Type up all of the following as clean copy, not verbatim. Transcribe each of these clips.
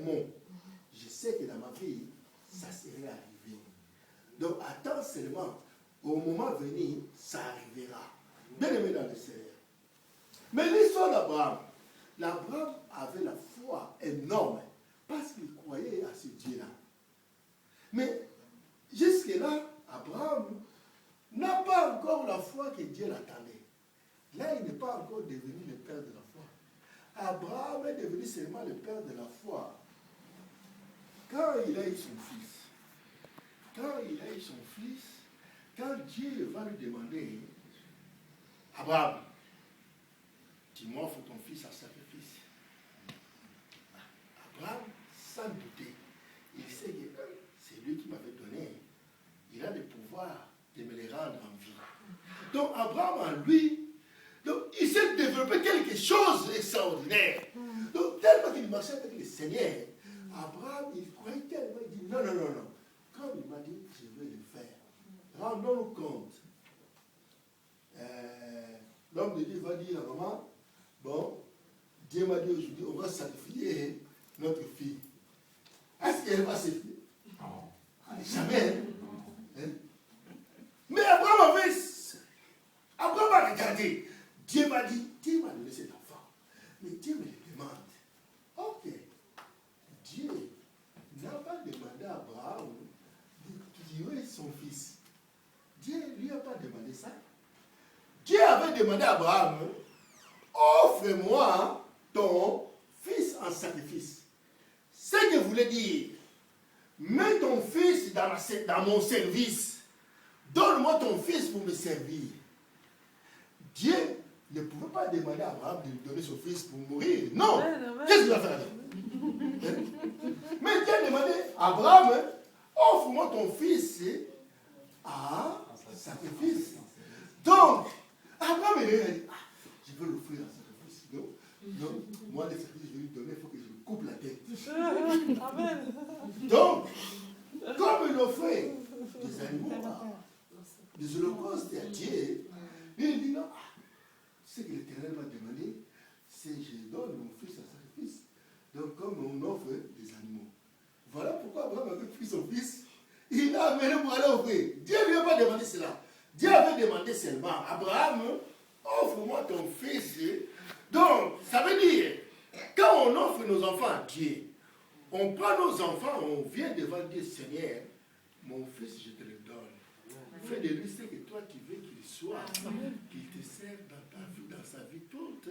mot, je sais que dans ma vie, ça serait arrivé. Donc attends seulement, au moment venu, ça arrivera. Bien aimé dans le Seigneur. Mais l'histoire d'Abraham, l'Abraham avait la foi énorme parce qu'il croyait à ce Dieu-là. Mais jusque-là, Abraham n'a pas encore la foi que Dieu l'attendait. Là, il n'est pas encore devenu le père de la foi. Abraham est devenu seulement le père de la foi quand il a eu son fils. Quand il a eu son fils, quand Dieu va lui demander, Abraham, tu m'offres ton fils à sacrifice. Abraham, sans douter, il sait que c'est lui qui m'avait donné. Il a le pouvoir de me les rendre en vie. Donc Abraham en lui, donc, il s'est développé quelque chose d'extraordinaire. Donc tellement qu'il marchait avec le Seigneur, Abraham, il croyait tellement, il dit non, non, non, non. Comme il m'a dit, je vais le faire. Rendons-nous compte. L'homme de Dieu va dire à maman, bon, Dieu m'a dit aujourd'hui, on va sacrifier notre fille. Est-ce qu'elle va se fier? Jamais. Hein? Mais Abraham a regardé. Dieu m'a dit, Dieu m'a donné cet enfant. Mais Dieu me le demande. Ok. Dieu n'a pas demandé à Abraham de tuer son fils. Dieu ne lui a pas demandé ça. Dieu avait demandé à Abraham, offre-moi ton fils en sacrifice. Ce que voulait dire, mets ton fils dans mon service. Donne-moi ton fils pour me servir. Dieu ne pouvait pas demander à Abraham de lui donner son fils pour mourir. Non. Qu'est-ce qu'il va faire? Mais Dieu a demandé à Abraham, offre-moi ton fils à sacrifice. Donc, Abraham, il a dit, je veux l'offrir à sacrifice. Non, moi, les sacrifices, je vais lui donner, il faut que je lui coupe la tête. Amen. Donc, comme il offrait des animaux, des holocaustes à Dieu, il dit non, ce que l'Éternel m'a demandé, c'est que je donne mon fils à sacrifice. Donc, comme on offre des animaux. Voilà pourquoi Abraham avait pris son fils, il l'a amené pour aller offrir. Dieu ne lui a pas demandé cela. Dieu avait demandé seulement, Abraham, offre-moi ton fils. Donc, ça veut dire, quand on offre nos enfants à Dieu, on prend nos enfants, on vient devant Dieu, Seigneur, mon fils, je te le donne. Fais de lui ce que toi tu veux qu'il soit, qu'il te serve dans ta vie, dans sa vie toute,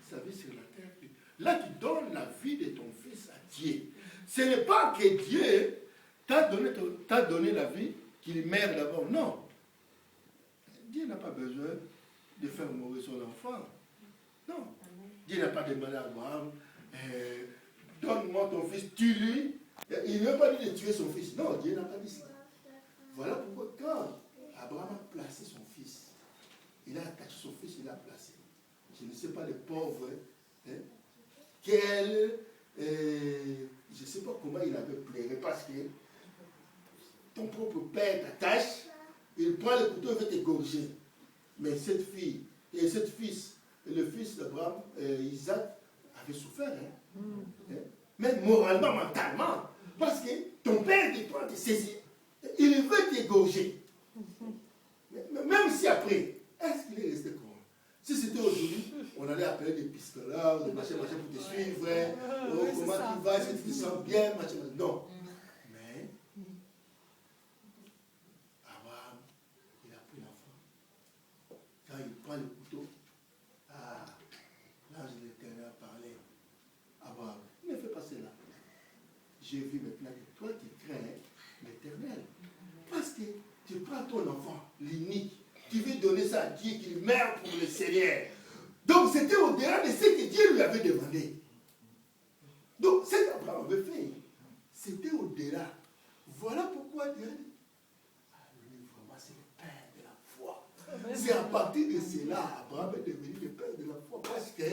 sa vie sur la terre. Là, tu donnes la vie de ton fils à Dieu. Ce n'est pas que Dieu t'a donné la vie, qu'il meurt d'abord. Non. Dieu n'a pas besoin de faire mourir son enfant. Non. Dieu n'a pas demandé à Abraham, donne-moi ton fils, tue-lui. Il ne veut pas dit de tuer son fils. Non, Dieu n'a pas dit ça. Voilà pourquoi quand Abraham a placé son fils, il a attaché son fils, il l'a placé. Je ne sais pas les pauvres, je ne sais pas comment il avait pleuré, parce que ton propre père t'attache, il prend le couteau et veut t'égorger. Mais cette fille, et cette fils, et le fils d'Abraham, Isaac, avait souffert. Même moralement, mentalement. Parce que ton père te prend, te saisit. Il veut t'égorger. Même si après, est-ce qu'il est resté comment? Si c'était aujourd'hui, on allait appeler des pistolets, des machins pour te suivre. Comment tu vas, est-ce que tu te sens bien, machin. Non. Mais, Abraham, il a pris l'enfant. Quand il prend le couteau, l'ange de l'Éternel a parlé. Abraham, ne fais pas cela. J'ai vu maintenant que toi tu crains l'Éternel. Parce que tu prends ton enfant, l'unique, tu veux donner ça à Dieu, qu'il meurt pour le Seigneur. Donc c'était au-delà de ce que Dieu lui avait demandé. Donc ce qu'Abraham avait fait, c'était au-delà. Voilà pourquoi Dieu a dit, lui vraiment c'est le père de la foi. C'est à partir de cela, Abraham est devenu le père de la foi. Parce que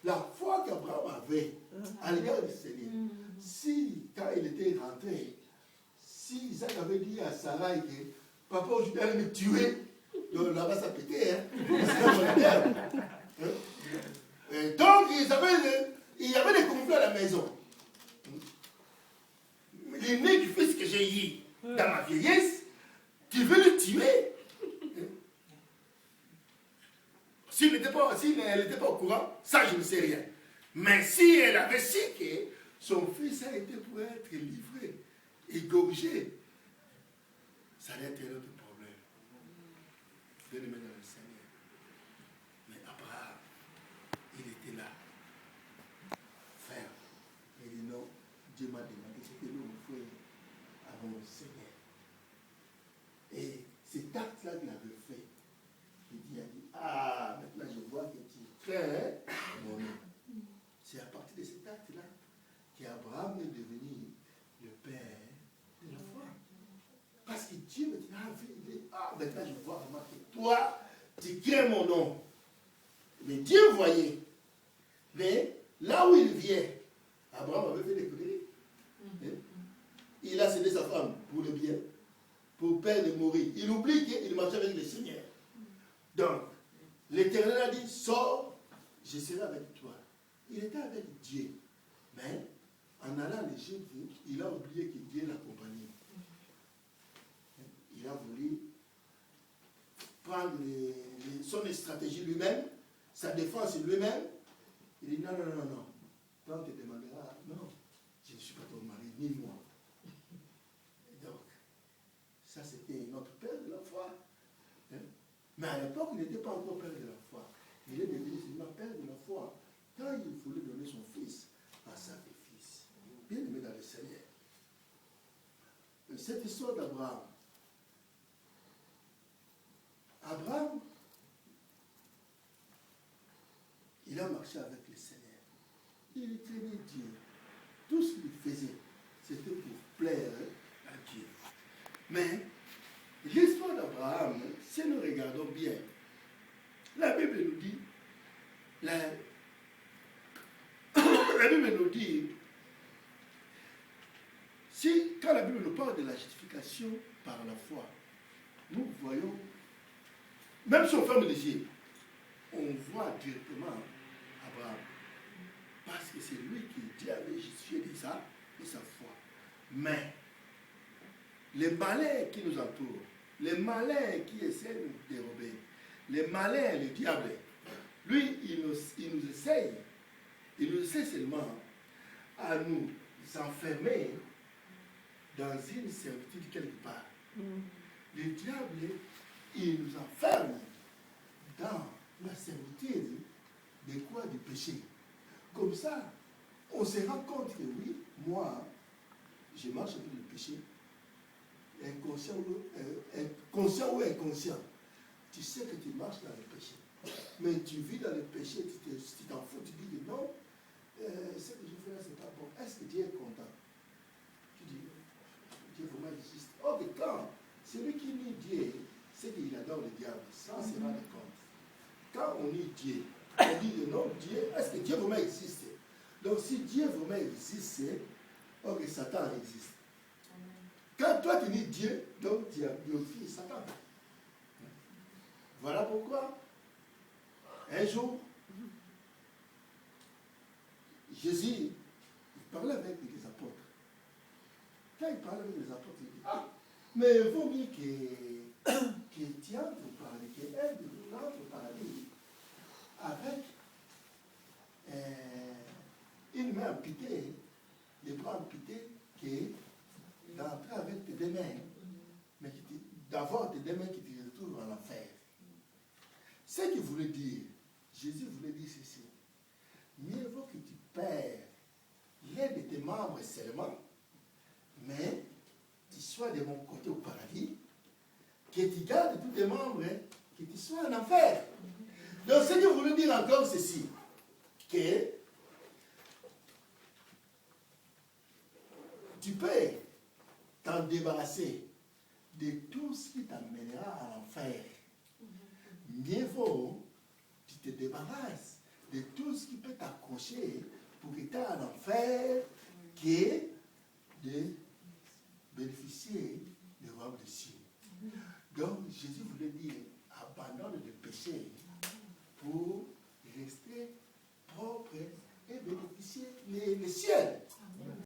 la foi qu'Abraham avait à l'égard du Seigneur, si quand il était rentré, si Isaac avait dit à Sarah que papa aujourd'hui allait me tuer, donc là-bas ça pétait, donc il y avait des conflits à la maison. j'ai eu dans ma vieillesse, tu veux le tuer. Si elle n'était pas au courant, ça je ne sais rien. Mais si elle avait su que son fils a été pour être livré, égorgé, ça allait être un autre problème. De le mettre dans le Seigneur. Mais Abraham, il était là. Frère, il dit non, Dieu m'a demandé ce que nous offrir à mon Seigneur. Et cet acte-là qu'il avait fait, il a dit, ah, maintenant je vois que tu crains mon nom. C'est à partir de cet acte-là qu'Abraham est devenu le père de la foi. Parce que Dieu maintenant a vu, maintenant je vois vraiment que toi, tu crains mon nom. Mais Dieu voyait. Mais là où il vient, Abraham avait fait des conneries. Il a cédé sa femme pour le bien, pour père de mourir. Il oublie qu'il marchait avec le Seigneur. Donc, l'Éternel a dit, sors, je serai avec toi. Il était avec Dieu. Mais, en allant à l'Égypte, il a oublié que Dieu l'accompagnait. Il a voulu prendre son stratégie lui-même, sa défense lui-même. Il dit, non. Quand on te demandera, non, je ne suis pas ton mari, ni moi. Et donc, ça c'était notre père de la foi. Mais à l'époque, il n'était pas encore père de la foi. Il est devenu seulement père de la foi quand il voulait donner son fils en sacrifice. Bien aimé dans le Seigneur. Cette histoire d'Abraham. Abraham, il a marché avec le Seigneur. Il craignait Dieu. Tout ce qu'il faisait, c'était pour plaire à Dieu. Mais l'histoire d'Abraham, si nous regardons bien, la Bible nous dit, la Bible nous dit, quand la Bible nous parle de la justification par la foi, nous voyons, même si on ferme les yeux, on voit directement Abraham. Parce que c'est lui qui Dieu avait justifié de sa foi. Mais les malins qui nous entourent, les malins qui essaient de nous dérober, les malins, le diable, lui, il nous essaie seulement à nous enfermer dans une servitude quelque part. Le diable, il nous enferme dans la servitude de quoi? Du péché. Comme ça, on se rend compte que oui, moi, je marche avec le péché, conscient ou inconscient. Tu sais que tu marches dans le péché. Mais tu vis dans le péché, tu t'en fous, tu dis que non, ce que je fais là, c'est pas bon. Est-ce que Dieu est content? Tu dis, Dieu vraiment existe. Or, quand celui qui nie Dieu, c'est qu'il adore le diable, sans se rendre compte. Quand on nie Dieu, on dit non, Dieu, est-ce que Dieu vraiment existe? Donc, si Dieu vraiment existe, ok, Satan existe. Quand toi tu dis Dieu, donc tu as glorifié Satan. Voilà pourquoi, un jour, Jésus, il parlait avec les apôtres. Quand il parlait avec les apôtres, il dit, mais il vaut mieux que tu entres au paradis, qu'elle entre au paradis avec une main amputée, les bras amputés, que d'entrer avec tes deux mains, mais d'avoir tes deux mains qui te retrouvent en enfer. Ce qu'il voulait dire, Jésus voulait dire ceci. Mieux vaut que tu perds l'un de tes membres seulement, mais tu sois de mon côté au paradis, que tu gardes tous tes membres, que tu sois en enfer. Donc ce qu'il voulait dire encore ceci, que tu peux t'en débarrasser de tout ce qui t'amènera à l'enfer. Mieux vaut tu te débarrasses de tout ce qui peut t'accrocher pour que tu aies un enfer, que